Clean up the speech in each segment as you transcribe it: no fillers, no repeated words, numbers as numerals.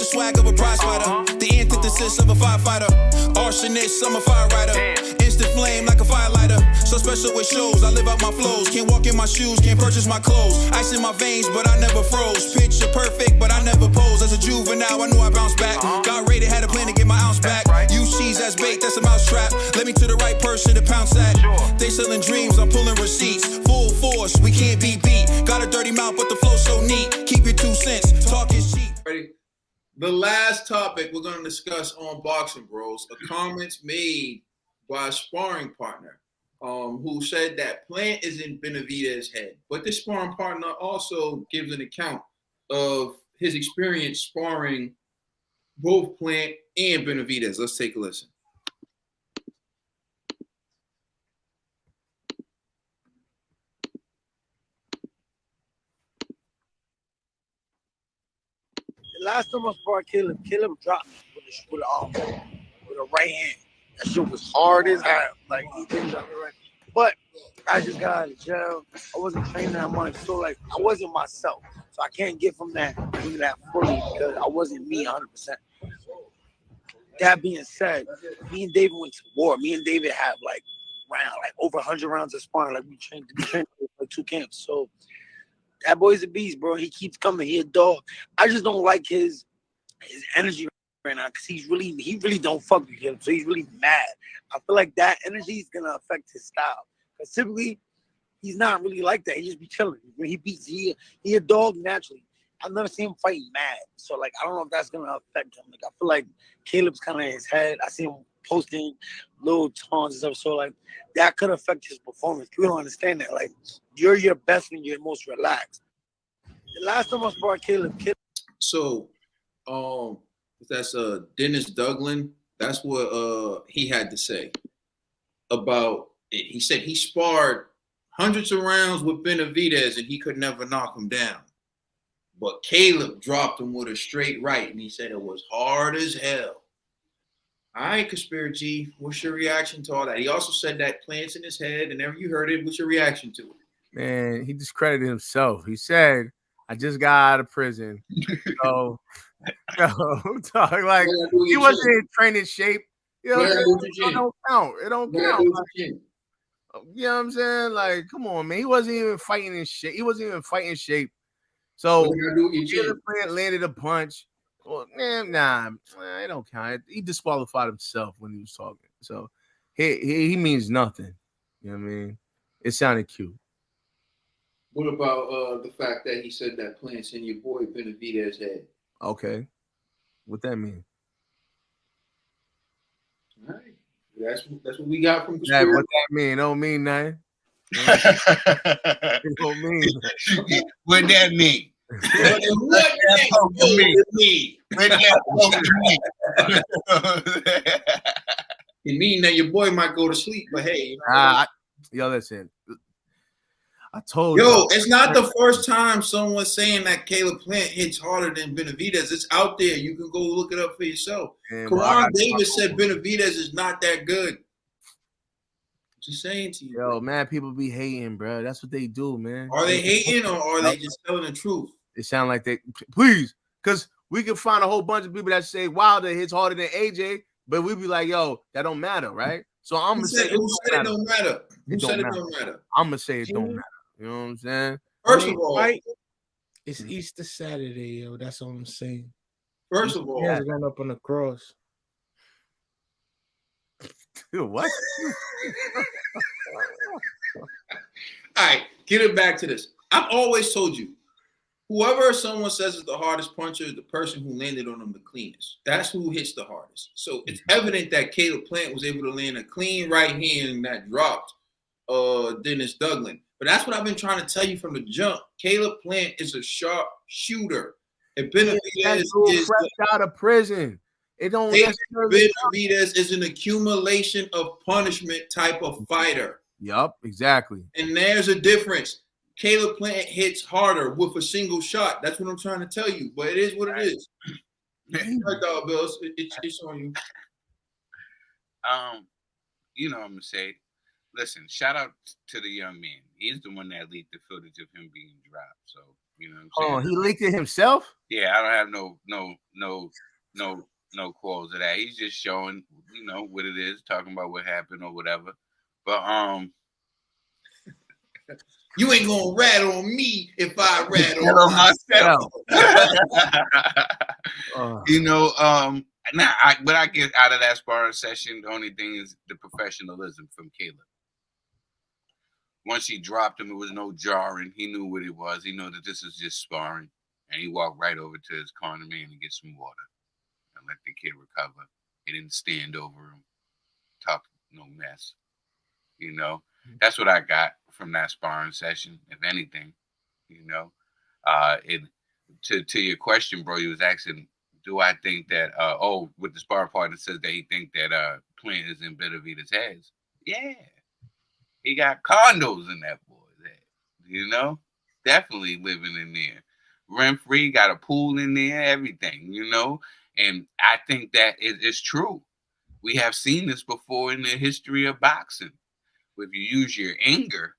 swag of a prize fighter. The antithesis of a firefighter. Arsonist, I'm a fire rider. Instant flame like a firelighter. So special with shows, I live out my flows. Can't walk in my shoes, can't purchase my clothes. Ice in my veins, but I never froze. Picture perfect, but I never pose. As a juvenile, I knew I bounced back. Got rated, had a plan to get my ounce back. Use cheese as bait, that's a mousetrap. Let me to the right person to pounce at. They selling dreams, I'm pulling receipts. Full force, we can't be beat. Got a dirty mouth, but the flow so neat. Keep your 2 cents, talk is cheap. Ready? The last topic we're going to discuss on Boxing Bros, a comments made by a sparring partner who said that Plant is in Benavidez's head. But this sparring partner also gives an account of his experience sparring both Plant and Benavidez. Let's take a listen. The last time I sparred Caleb dropped me with a right hand. That shit was hard as hell. Like, he didn't drop it right. But I just got out of jail. I wasn't training that much. So, like, I wasn't myself. So I can't get from that fully because I wasn't me 100%. That being said, me and David went to war. Me and David have, like, over 100 rounds of sparring. Like, we trained like 2 camps. So, that boy's a beast, bro. He keeps coming. He a dog. I just don't like his energy right now because he really don't fuck with him. So he's really mad. I feel like that energy is gonna affect his style. Because typically, he's not really like that. He just be chilling. When he beats, he a dog naturally. I've never seen him fighting mad. So like, I don't know if that's gonna affect him. Like, I feel like Caleb's kind of in his head. I see him posting little taunts and stuff. So like, that could affect his performance. People don't understand that. Like, you're your best when you're most relaxed. The last time I sparred Caleb. So, that's Dennis Douglin. That's what he had to say about it. He said he sparred hundreds of rounds with Benavidez and he could never knock him down. But Caleb dropped him with a straight right, and he said it was hard as hell. All right, Conspiracy, what's your reaction to all that? He also said that Plant's in his head, and you heard it. What's your reaction to it? Man, he discredited himself. He said, I just got out of prison. So, talk like he wasn't in training shape. You know, it don't count. It don't count. Like, you know what I'm saying? Like, come on, man. He wasn't even fighting in shape. He wasn't even fighting shape. So, Plant landed a punch. Well, nah, it don't count. He disqualified himself when he was talking. So, he means nothing. You know what I mean? It sounded cute. What about the fact that he said that Plant's in your boy Benavidez's head? Okay. What that mean? All right. That's what we got from Conspiracy. What that mean? It don't mean nothing. It don't mean nothing. What that mean? What that mean? It mean that your boy might go to sleep, but hey. Yo, listen. I told you. It's not the first time someone's saying that Caleb Plant hits harder than Benavidez. It's out there. You can go look it up for yourself. Karan Davis said Benavidez is not that good. Just saying to you. Yo, man, people be hating, bro. That's what they do, man. Are they hating or are they just telling the truth? It sound like they, please, because we can find a whole bunch of people that say Wilder hits harder than AJ, but we be like, yo, that don't matter, right? So I'm gonna say who said it don't matter? Who said it don't matter? I'm gonna say it don't matter. You know what I'm saying? First of all, it's Easter Saturday, yo. That's all I'm saying. First of all, he's going up on the cross. Dude, what? All right, get it back to this. I've always told you, whoever someone says is the hardest puncher is the person who landed on them the cleanest. That's who hits the hardest. So it's evident that Caleb Plant was able to land a clean right hand that dropped Dennis Douglin. But that's what I've been trying to tell you from the jump. Caleb Plant is a sharp shooter. And Benavidez is fresh out of prison. It don't. Benavidez is an accumulation of punishment type of fighter. Yup, exactly. And there's a difference. Caleb Plant hits harder with a single shot. That's what I'm trying to tell you. But it is what it is. Right, dog, Bill. It's on you. You know what I'm gonna say. Listen, shout out to the young man. He's the one that leaked the footage of him being dropped. So, you know what I'm saying? Oh, he leaked it himself? Yeah, I don't have no quarrels of that. He's just showing, what it is, talking about what happened or whatever. But you ain't gonna rat on me if I rat on myself. What I get out of that sparring session, the only thing is the professionalism from Caleb. Once he dropped him, it was no jarring. He knew what it was. He knew that this is just sparring. And he walked right over to his corner man and get some water and let the kid recover. He didn't stand over him, talk no mess. That's what I got from that sparring session, if anything. To your question, bro, you was asking, do I think that with the sparring partner says that he think that Plant is in Benavidez' heads? Yeah. He got condos in that boy's head, definitely living in there. Rent-free, got a pool in there, everything, and I think that it's true. We have seen this before in the history of boxing. If you use your anger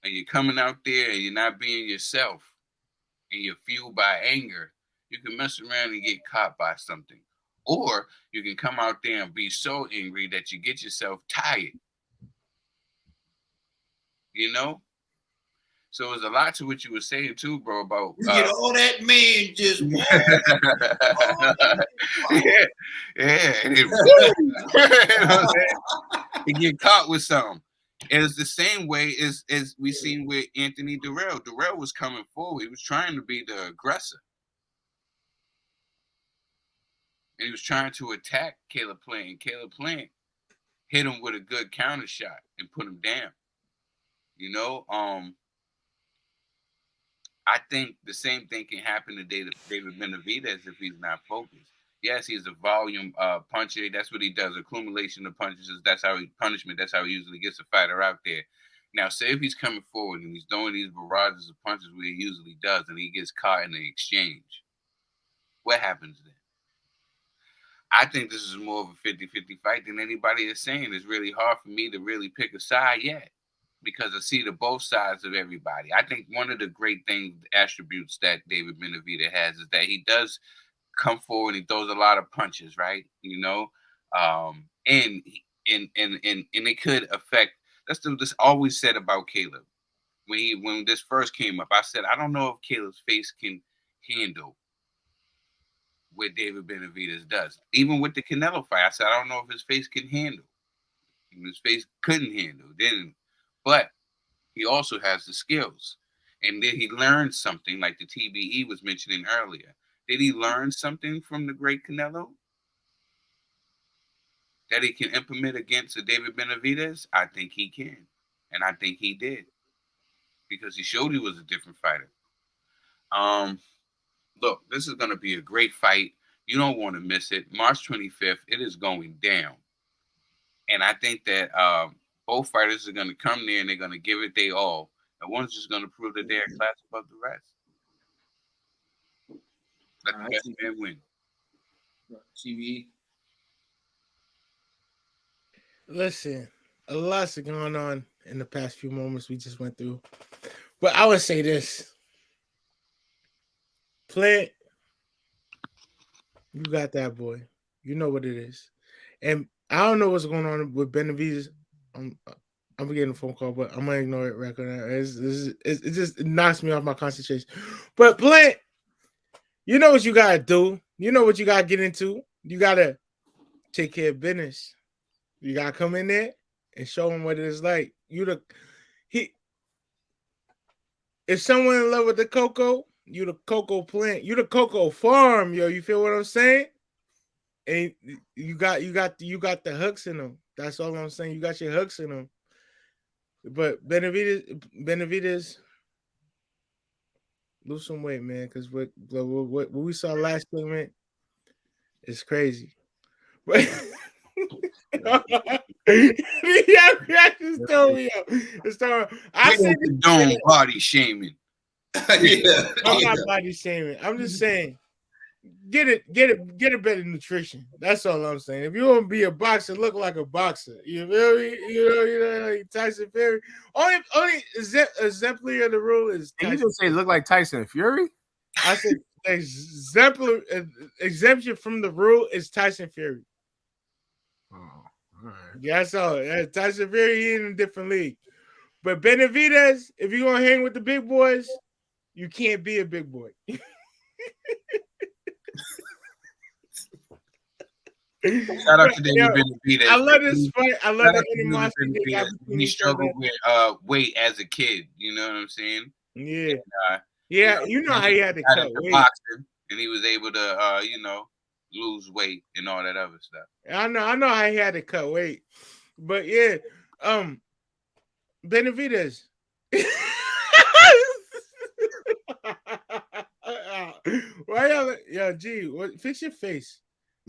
and you're coming out there and you're not being yourself and you're fueled by anger, you can mess around and get caught by something. Or you can come out there and be so angry that you get yourself tired. So there's a lot to what you were saying too, bro, about all that man just he get caught with something. And it's the same way as we seen with Anthony Durrell. Durrell was coming forward. He was trying to be the aggressor. And he was trying to attack Caleb Plant. And Caleb Plant hit him with a good counter shot and put him down. I think the same thing can happen to David Benavidez if he's not focused. Yes, he's a volume puncher. That's what he does. Accumulation of punches. That's how punishment. That's how he usually gets a fighter out there. Now, say if he's coming forward and he's throwing these barrages of punches where he usually does, and he gets caught in the exchange, what happens then? I think this is more of a 50-50 fight than anybody is saying. It's really hard for me to really pick a side yet, because I see the both sides of everybody. I think one of the great things, attributes that David Benavidez has is that he does come forward and he throws a lot of punches, right? And it could affect. That's always said about Caleb. When this first came up, I said, I don't know if Caleb's face can handle what David Benavidez does. Even with the Canelo fight, I said, I don't know if his face can handle. And his face couldn't handle, didn't. But he also has the skills. And did he learn something like the TBE was mentioning earlier? Did he learn something from the great Canelo that he can implement against a David Benavidez? I think he can. And I think he did. Because he showed he was a different fighter. Look, this is going to be a great fight. You don't want to miss it. March 25th, it is going down. And I think that both fighters are going to come there and they're going to give it their all. And one's just going to prove that they're a class above the rest. Let the best man win. TV. Listen, a lot's going on in the past few moments we just went through. But I would say this. Plant, you got that, boy. You know what it is. And I don't know what's going on with Benavidez. I'm getting a phone call, but I'm going to ignore it right now. It just knocks me off my concentration. But Plant, you know what you got to do. You know what you got to get into. You got to take care of business. You got to come in there and show him what it is like. If someone in love with the cocoa, you the cocoa plant, you the cocoa farm, yo. You feel what I'm saying? And you got the hooks in them. That's all I'm saying. You got your hooks in them. But Benavidez, lose some weight, man. Because what we saw last segment is crazy. But just told me. I said don't body shaming. I'm not body shaming. I'm just saying, get a better nutrition. That's all I'm saying. If you want to be a boxer, look like a boxer. You feel me? You know, like Tyson Fury. Only exemplary of the rule is. Tyson. You just say look like Tyson Fury? I said exemption from the rule is Tyson Fury. Oh, all right. Yeah, so Tyson Fury he in a different league. But Benavidez, if you're gonna hang with the big boys, you can't be a big boy. Shout out to David Benavidez. I love this fight. I love the animosity they got between He each other. struggled with weight as a kid. You know what I'm saying? Yeah, And, you know how he had to got cut into weight. boxing, and he was able to, lose weight and all that other stuff. I know how he had to cut weight, but yeah, Benavidez. Why y'all? Yo, G, fix your face.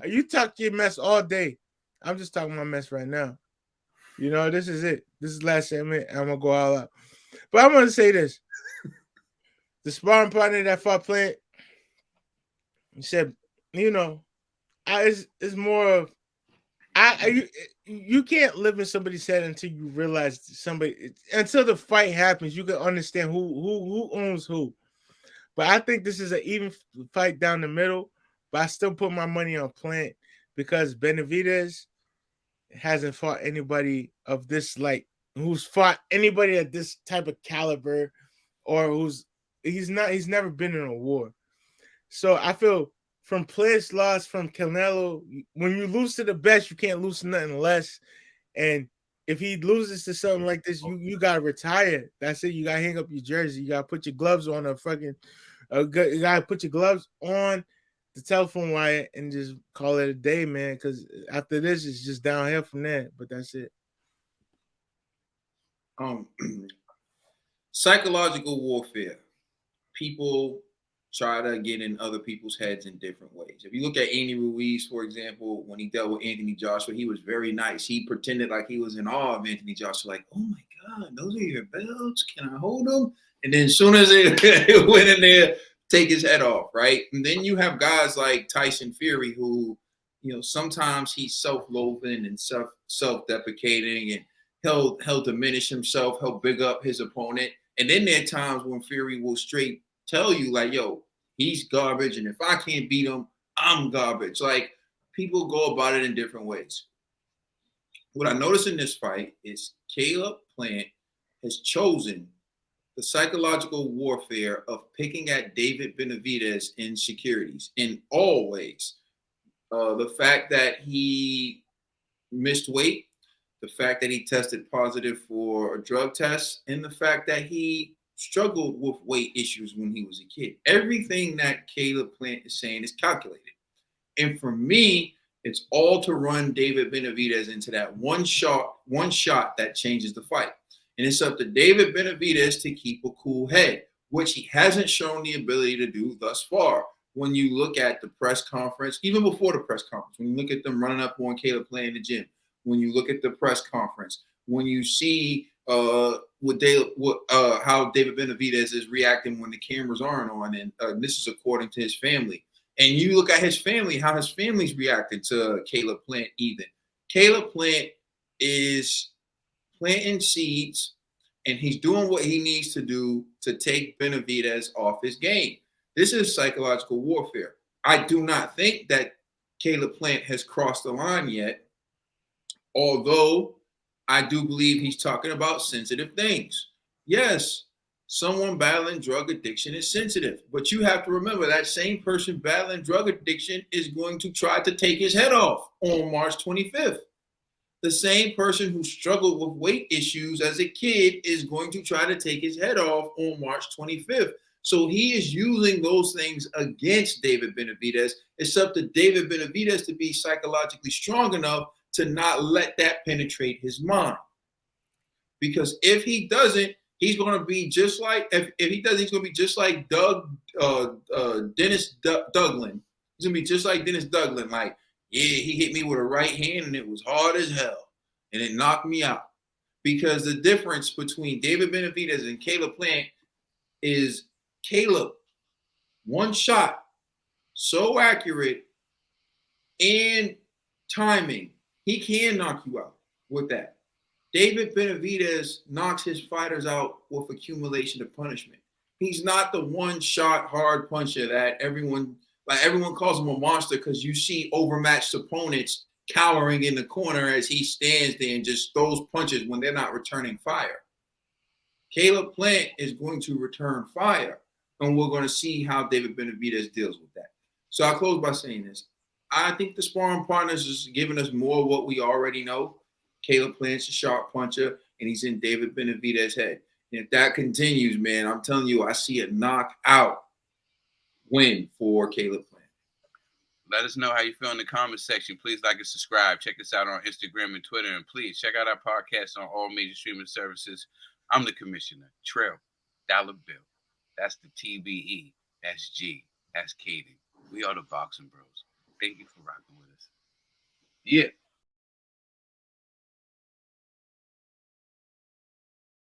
You talk your mess all day. I'm just talking my mess right now. You know, this is it. This is the last segment. I'm gonna go all out. But I'm gonna say this: the sparring partner that fought Plant, he said, it's more of you can't live in somebody's head until you realize until the fight happens. You can understand who owns who. But I think this is an even fight down the middle. But I still put my money on Plant because Benavidez hasn't fought anybody of this, like, who's fought anybody at this type of caliber, or he's never been in a war. So I feel from Plant's loss from Canelo, when you lose to the best, you can't lose to nothing less. And if he loses to something like this, you gotta retire. That's it. You gotta hang up your jersey. You gotta put your gloves on you gotta put your gloves on the telephone wire and just call it a day, man. Because after this, it's just downhill from there. But that's it. Psychological warfare. People try to get in other people's heads in different ways. If you look at Andy Ruiz, for example, when he dealt with Anthony Joshua, he was very nice. He pretended like he was in awe of Anthony Joshua, like, oh my God, those are your belts. Can I hold them? And then as soon as it went in there, take his head off, right? And then you have guys like Tyson Fury who, sometimes he's self-loathing and self-deprecating, and he'll diminish himself, he'll big up his opponent. And then there are times when Fury will straight tell you, like, yo, he's garbage, and if I can't beat him, I'm garbage. Like, people go about it in different ways. What I noticed in this fight is Caleb Plant has chosen the psychological warfare of picking at David Benavidez insecurities in all ways. The fact that he missed weight, the fact that he tested positive for a drug test, and the fact that he struggled with weight issues when he was a kid. Everything that Caleb Plant is saying is calculated. And for me, it's all to run David Benavidez into that one shot that changes the fight. And it's up to David Benavidez to keep a cool head, which he hasn't shown the ability to do thus far. When you look at the press conference, even before the press conference, when you look at them running up on Caleb Plant in the gym, when you look at the press conference, when you see how David Benavidez is reacting when the cameras aren't on, and this is according to his family. And you look at his family, how his family's reacted to Caleb Plant even. Caleb Plant is planting seeds, and he's doing what he needs to do to take Benavidez off his game. This is psychological warfare. I do not think that Caleb Plant has crossed the line yet, although I do believe he's talking about sensitive things. Yes, someone battling drug addiction is sensitive, but you have to remember that same person battling drug addiction is going to try to take his head off on March 25th. The same person who struggled with weight issues as a kid is going to try to take his head off on March 25th. So he is using those things against David Benavidez. It's up to David Benavidez to be psychologically strong enough to not let that penetrate his mind. Because if he doesn't, he's going to be just like, if he does, he's going to be just like Dennis Douglin. He's going to be just like Dennis Douglin. Like, yeah, he hit me with a right hand and it was hard as hell. And it knocked me out. Because the difference between David Benavidez and Caleb Plant is Caleb, one shot, so accurate and timing, he can knock you out with that. David Benavidez knocks his fighters out with accumulation of punishment. He's not the one-shot hard puncher that everyone calls him a monster because you see overmatched opponents cowering in the corner as he stands there and just throws punches when they're not returning fire. Caleb Plant is going to return fire, and we're going to see how David Benavidez deals with that. So I'll close by saying this. I think the sparring partners is giving us more of what we already know. Caleb Plant's a sharp puncher, and he's in David Benavidez's head. And if that continues, man, I'm telling you, I see a knockout win for Caleb Plant. Let us know how you feel in the comment section. Please like and subscribe. Check us out on Instagram and Twitter. And please check out our podcast on all major streaming services. I'm the commissioner, Trill, Dollar Bill. That's the TBE. That's G. That's Katie. We are the Boxing Bros. Thank you for rocking with us. Yeah.